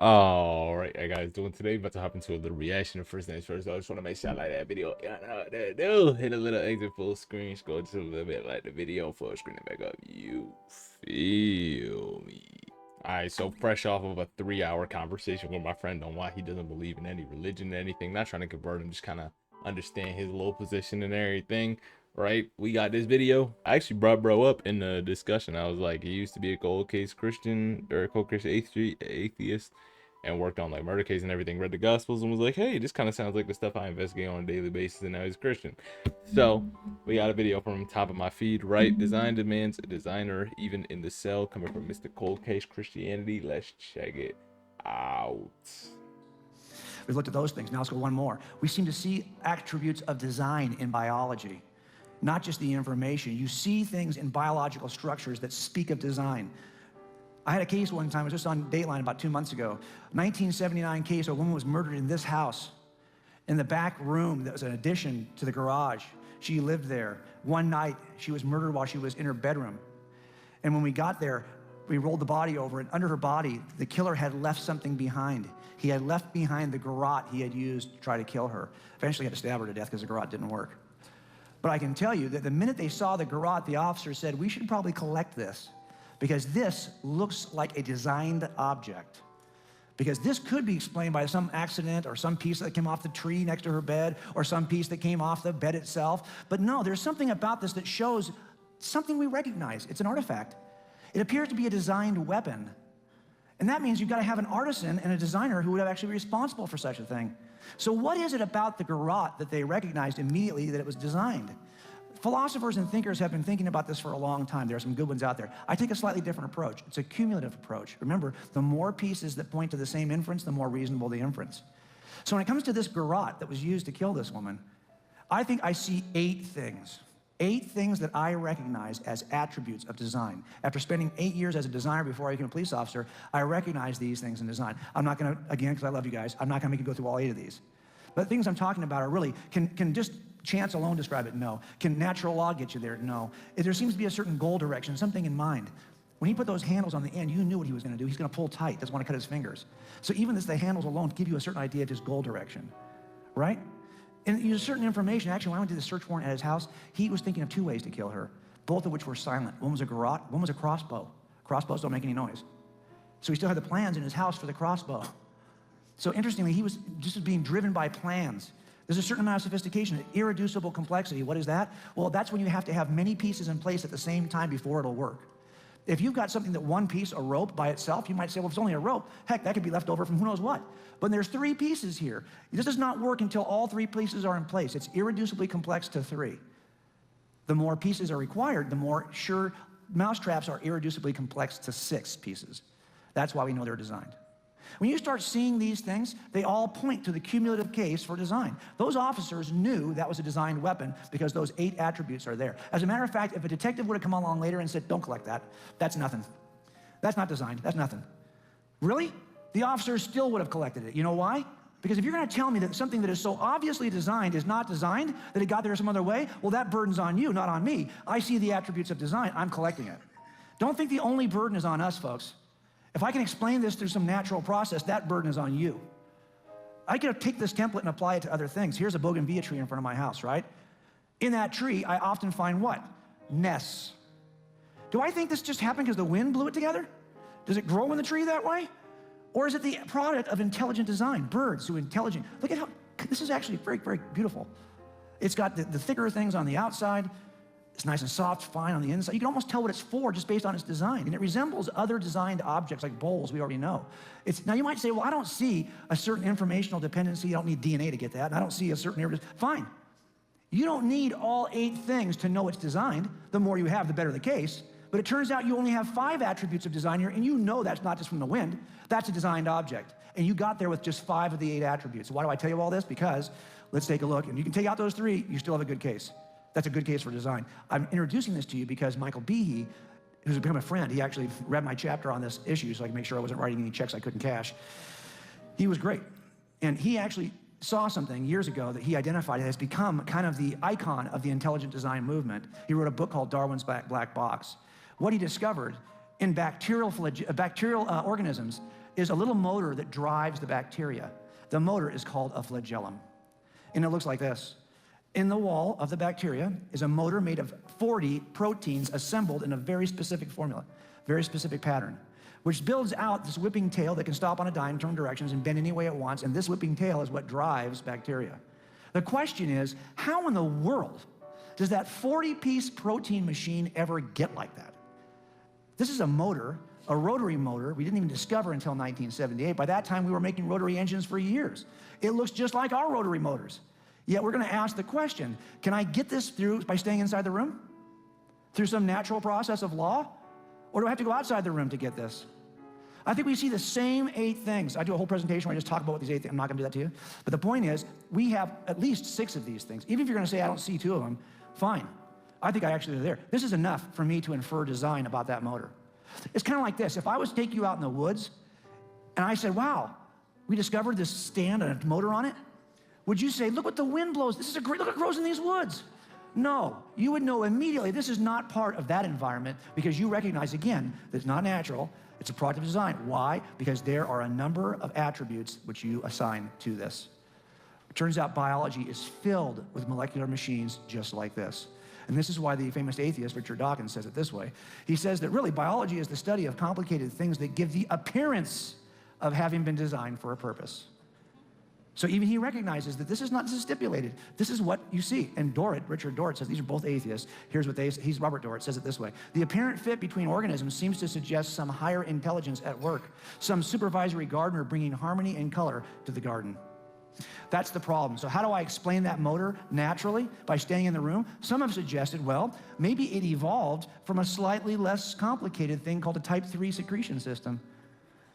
All right, how you guys doing today? About to hop into a little reaction of first names first. I just want to make sure I like that video. Yeah, know what to do. Hit a little exit full screen, scroll just a little bit, like the video full screen and back up. You feel me? All right, so fresh off of a 3-hour conversation with my friend on why he doesn't believe in any religion or anything. Not trying to convert him, just kind of understand his low position and everything. Right, we got this video. I actually brought bro up in the discussion. I was like, he used to be a cold case Christian or a cold case atheist and worked on like murder case and everything, read the gospels and was like, hey, this kind of sounds like the stuff I investigate on a daily basis, and now he's a Christian. So we got a video from top of my feed, right? Design demands a designer even in the cell, coming from Mr. Cold Case Christianity. Let's check it out. We've looked at those things. Now let's go one more. We seem to see attributes of design in biology, not just the information. You see things in biological structures that speak of design. I had a case one time, it was just on Dateline about 2 months ago. 1979 case, a woman was murdered in this house. In the back room that was an addition to the garage. She lived there. One night, she was murdered while she was in her bedroom. And when we got there, we rolled the body over, and under her body, the killer had left something behind. He had left behind the garrote he had used to try to kill her. Eventually, he had to stab her to death because the garrote didn't work. But I can tell you that the minute they saw the garrote, the officer said, we should probably collect this, because this looks like a designed object. Because this could be explained by some accident or some piece that came off the tree next to her bed or some piece that came off the bed itself. But no, there's something about this that shows something we recognize. It's an artifact. It appears to be a designed weapon. And that means you've got to have an artisan and a designer who would actually be responsible for such a thing. So what is it about the garrote that they recognized immediately that it was designed? Philosophers and thinkers have been thinking about this for a long time. There are some good ones out there. I take a slightly different approach. It's a cumulative approach. Remember, the more pieces that point to the same inference, the more reasonable the inference. So when it comes to this garrote that was used to kill this woman, I think I see 8 things. 8 things that I recognize as attributes of design. After spending 8 years as a designer before I became a police officer, I recognize these things in design. I'm not gonna, again, because I love you guys, I'm not gonna make you go through all 8 of these. But the things I'm talking about are really, can just chance alone describe it? No. Can natural law get you there? No. There seems to be a certain goal direction, something in mind. When he put those handles on the end, you knew what he was gonna do. He's gonna pull tight, doesn't wanna cut his fingers. So even the handles alone give you a certain idea of his goal direction, right? And there's certain information. Actually, when I went to the search warrant at his house, he was thinking of 2 ways to kill her, both of which were silent. One was a garrote, one was a crossbow. Crossbows don't make any noise. So he still had the plans in his house for the crossbow. So interestingly, he was just being driven by plans. There's a certain amount of sophistication, irreducible complexity. What is that? Well, that's when you have to have many pieces in place at the same time before it'll work. If you've got something that one piece, a rope by itself, you might say, well, if it's only a rope, heck, that could be left over from who knows what. But there's 3 pieces here. This does not work until all 3 pieces are in place. It's irreducibly complex to 3. The more pieces are required, the more sure mousetraps are irreducibly complex to 6 pieces. That's why we know they're designed. When you start seeing these things, they all point to the cumulative case for design. Those officers knew that was a designed weapon because those 8 attributes are there. As a matter of fact, if a detective would have come along later and said, don't collect that, that's nothing. That's not designed, that's nothing. Really? The officers still would have collected it. You know why? Because if you're gonna tell me that something that is so obviously designed is not designed, that it got there some other way, well, that burden's on you, not on me. I see the attributes of design, I'm collecting it. Don't think the only burden is on us, folks. If I can explain this through some natural process, that burden is on you. I can take this template and apply it to other things. Here's a bougainvillea tree in front of my house, right? In that tree, I often find what? Nests. Do I think this just happened because the wind blew it together? Does it grow in the tree that way? Or is it the product of intelligent design? Birds who are intelligent. Look at how, this is actually very, very beautiful. It's got the thicker things on the outside. It's nice and soft, fine on the inside. You can almost tell what it's for just based on its design. And it resembles other designed objects like bowls we already know. Now you might say, well, I don't see a certain informational dependency. I don't need DNA to get that. And I don't see a certain, fine. You don't need all 8 things to know it's designed. The more you have, the better the case. But it turns out you only have 5 attributes of design here, and you know that's not just from the wind. That's a designed object. And you got there with just 5 of the 8 attributes. Why do I tell you all this? Because let's take a look. And you can take out those 3, you still have a good case. That's a good case for design. I'm introducing this to you because Michael Behe, who's become a friend, he actually read my chapter on this issue so I could make sure I wasn't writing any checks I couldn't cash. He was great. And he actually saw something years ago that he identified as become kind of the icon of the intelligent design movement. He wrote a book called Darwin's Black Box. What he discovered in bacterial organisms, is a little motor that drives the bacteria. The motor is called a flagellum. And it looks like this. In the wall of the bacteria is a motor made of 40 proteins assembled in a very specific formula, very specific pattern, which builds out this whipping tail that can stop on a dime, turn directions, and bend any way it wants, and this whipping tail is what drives bacteria. The question is, how in the world does that 40-piece protein machine ever get like that? This is a motor, a rotary motor we didn't even discover until 1978. By that time, we were making rotary engines for years. It looks just like our rotary motors. Yet we're going to ask the question, can I get this through by staying inside the room? Through some natural process of law? Or do I have to go outside the room to get this? I think we see the same 8 things. I do a whole presentation where I just talk about what these 8 things, I'm not going to do that to you. But the point is, we have at least 6 of these things. Even if you're going to say, I don't see 2 of them, fine. I think I actually are there. This is enough for me to infer design about that motor. It's kind of like this. If I was to take you out in the woods, and I said, wow, we discovered this stand and a motor on it, would you say, look what the wind blows. This is a great, look what grows in these woods. No, you would know immediately this is not part of that environment because you recognize, again, that it's not natural. It's a product of design. Why? Because there are a number of attributes which you assign to this. It turns out biology is filled with molecular machines just like this. And this is why the famous atheist Richard Dawkins says it this way. He says that really biology is the study of complicated things that give the appearance of having been designed for a purpose. So even he recognizes that this is stipulated. This is what you see. And Richard Dorrit says, these are both atheists. Here's what Robert Dorrit says it this way. The apparent fit between organisms seems to suggest some higher intelligence at work, some supervisory gardener bringing harmony and color to the garden. That's the problem. So how do I explain that motor naturally? By staying in the room? Some have suggested, well, maybe it evolved from a slightly less complicated thing called a type 3 secretion system.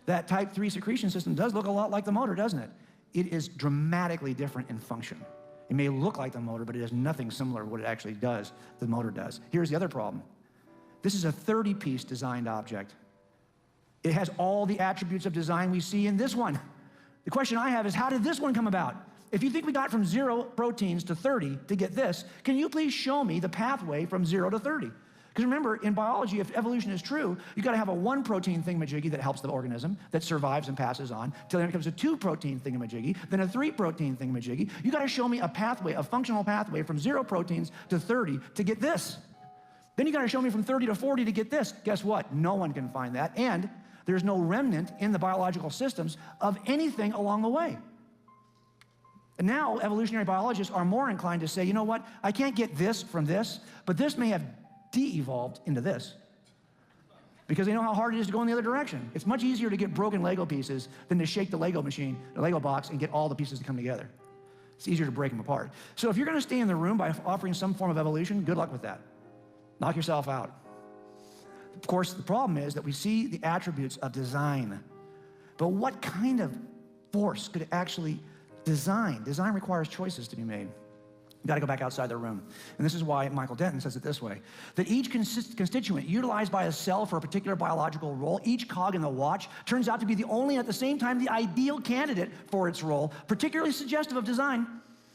That type 3 secretion system does look a lot like the motor, doesn't it? It is dramatically different in function. It may look like the motor, but it has nothing similar to what it actually does, the motor does. Here's the other problem. This is a 30-piece designed object. It has all the attributes of design we see in this one. The question I have is, how did this one come about? If you think we got from 0 proteins to 30 to get this, can you please show me the pathway from 0 to 30? Because remember, in biology, if evolution is true, you got to have a 1 protein thingamajiggy that helps the organism, that survives and passes on, till then it becomes a 2 protein thingamajiggy, then a 3 protein thingamajiggy. You got to show me a pathway, a functional pathway from 0 proteins to 30 to get this. Then you got to show me from 30 to 40 to get this. Guess what? No one can find that. And there's no remnant in the biological systems of anything along the way. And now evolutionary biologists are more inclined to say, you know what? I can't get this from this, but this may have de-evolved into this because they know how hard it is to go in the other direction. It's much easier to get broken Lego pieces than to shake the Lego machine, the Lego box, and get all the pieces to come together. It's easier to break them apart. So if you're going to stay in the room by offering some form of evolution, good luck with that. Knock yourself out. Of course, the problem is that we see the attributes of design, but what kind of force could actually design? Design requires choices to be made. You got to go back outside the room. And this is why Michael Denton says it this way, that each constituent utilized by a cell for a particular biological role, each cog in the watch, turns out to be the only and at the same time the ideal candidate for its role, particularly suggestive of design.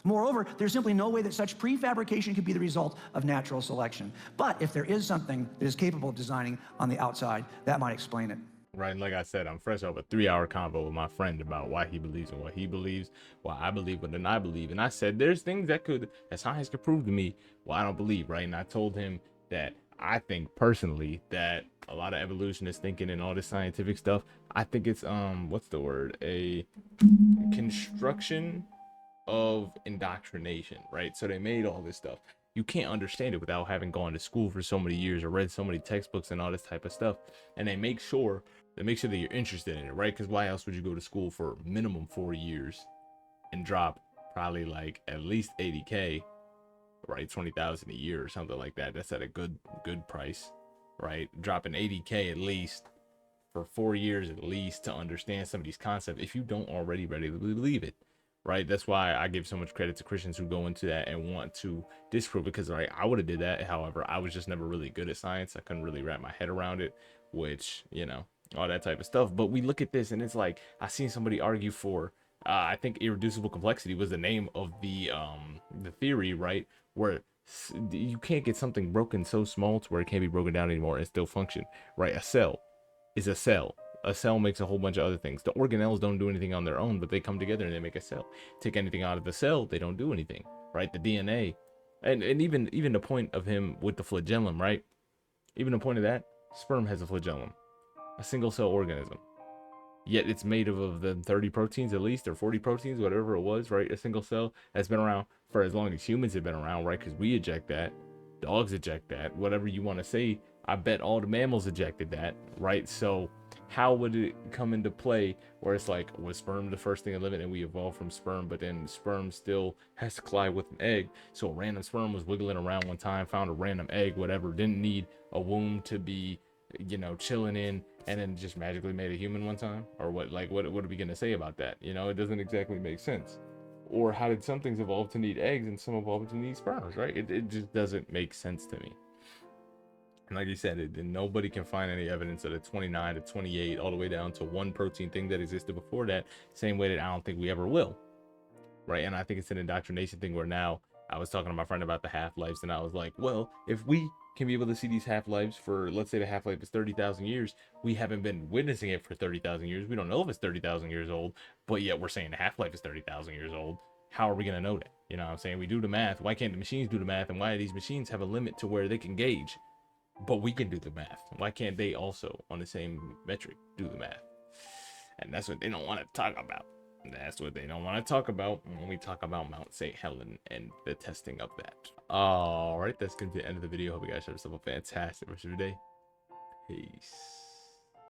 Moreover, there's simply no way that such prefabrication could be the result of natural selection. But if there is something that is capable of designing on the outside, that might explain it. Right, and like I said, I'm fresh off a 3-hour convo with my friend about why he believes in what he believes, why I believe what I believe. And I said, there's things that science could prove to me why I don't believe, right? And I told him that I think personally that a lot of evolutionists thinking and all this scientific stuff, I think it's, what's the word? A construction of indoctrination, right? So they made all this stuff. You can't understand it without having gone to school for so many years or read so many textbooks and all this type of stuff. And they make sure that you're interested in it, right? Because why else would you go to school for minimum 4 years and drop probably like at least 80K, right? 20,000 a year or something like that. That's at a good price, right? Dropping 80K at least for 4 years at least to understand some of these concepts if you don't already ready to believe it. Right, that's why I give so much credit to Christians who go into that and want to disprove, because right, I would have did that. However, I was just never really good at science. I couldn't really wrap my head around it, which, you know, all that type of stuff. But we look at this and it's like, I seen somebody argue for, I think irreducible complexity was the name of the theory, right? Where you can't get something broken so small to where it can't be broken down anymore and still function, right? A cell is a cell. A cell makes a whole bunch of other things. The organelles don't do anything on their own, but they come together and they make a cell. Take anything out of the cell, they don't do anything, right? The DNA, and even the point of him with the flagellum, right? Even the point of that, sperm has a flagellum, a single cell organism. Yet it's made of the 30 proteins at least, or 40 proteins, whatever it was, right? A single cell that's been around for as long as humans have been around, right? Because we eject that, dogs eject that, whatever you want to say. I bet all the mammals ejected that, right? So how would it come into play where it's like, was sperm the first thing living and we evolved from sperm, but then sperm still has to collide with an egg? So a random sperm was wiggling around one time, found a random egg, whatever, didn't need a womb to be, you know, chilling in, and then just magically made a human one time? Or what, like, what are we gonna say about that? You know, it doesn't exactly make sense. Or how did some things evolve to need eggs and some evolve to need sperms, right? It just doesn't make sense to me. And like you said, nobody can find any evidence of the 29 to 28 all the way down to one protein thing that existed before that, same way that I don't think we ever will, right? And I think it's an indoctrination thing where now, I was talking to my friend about the half-lives, and I was like, well, if we can be able to see these half-lives for, let's say the half-life is 30,000 years, we haven't been witnessing it for 30,000 years. We don't know if it's 30,000 years old, but yet we're saying the half-life is 30,000 years old. How are we going to know that? You know what I'm saying? We do the math. Why can't the machines do the math? And why do these machines have a limit to where they can gauge? But we can do the math. Why can't they also, on the same metric, do the math? And that's what they don't want to talk about. That's what they don't want to talk about when we talk about Mount St. Helen and the testing of that. All right, that's going to be the end of the video. Hope you guys have yourself a fantastic rest of your day. Peace.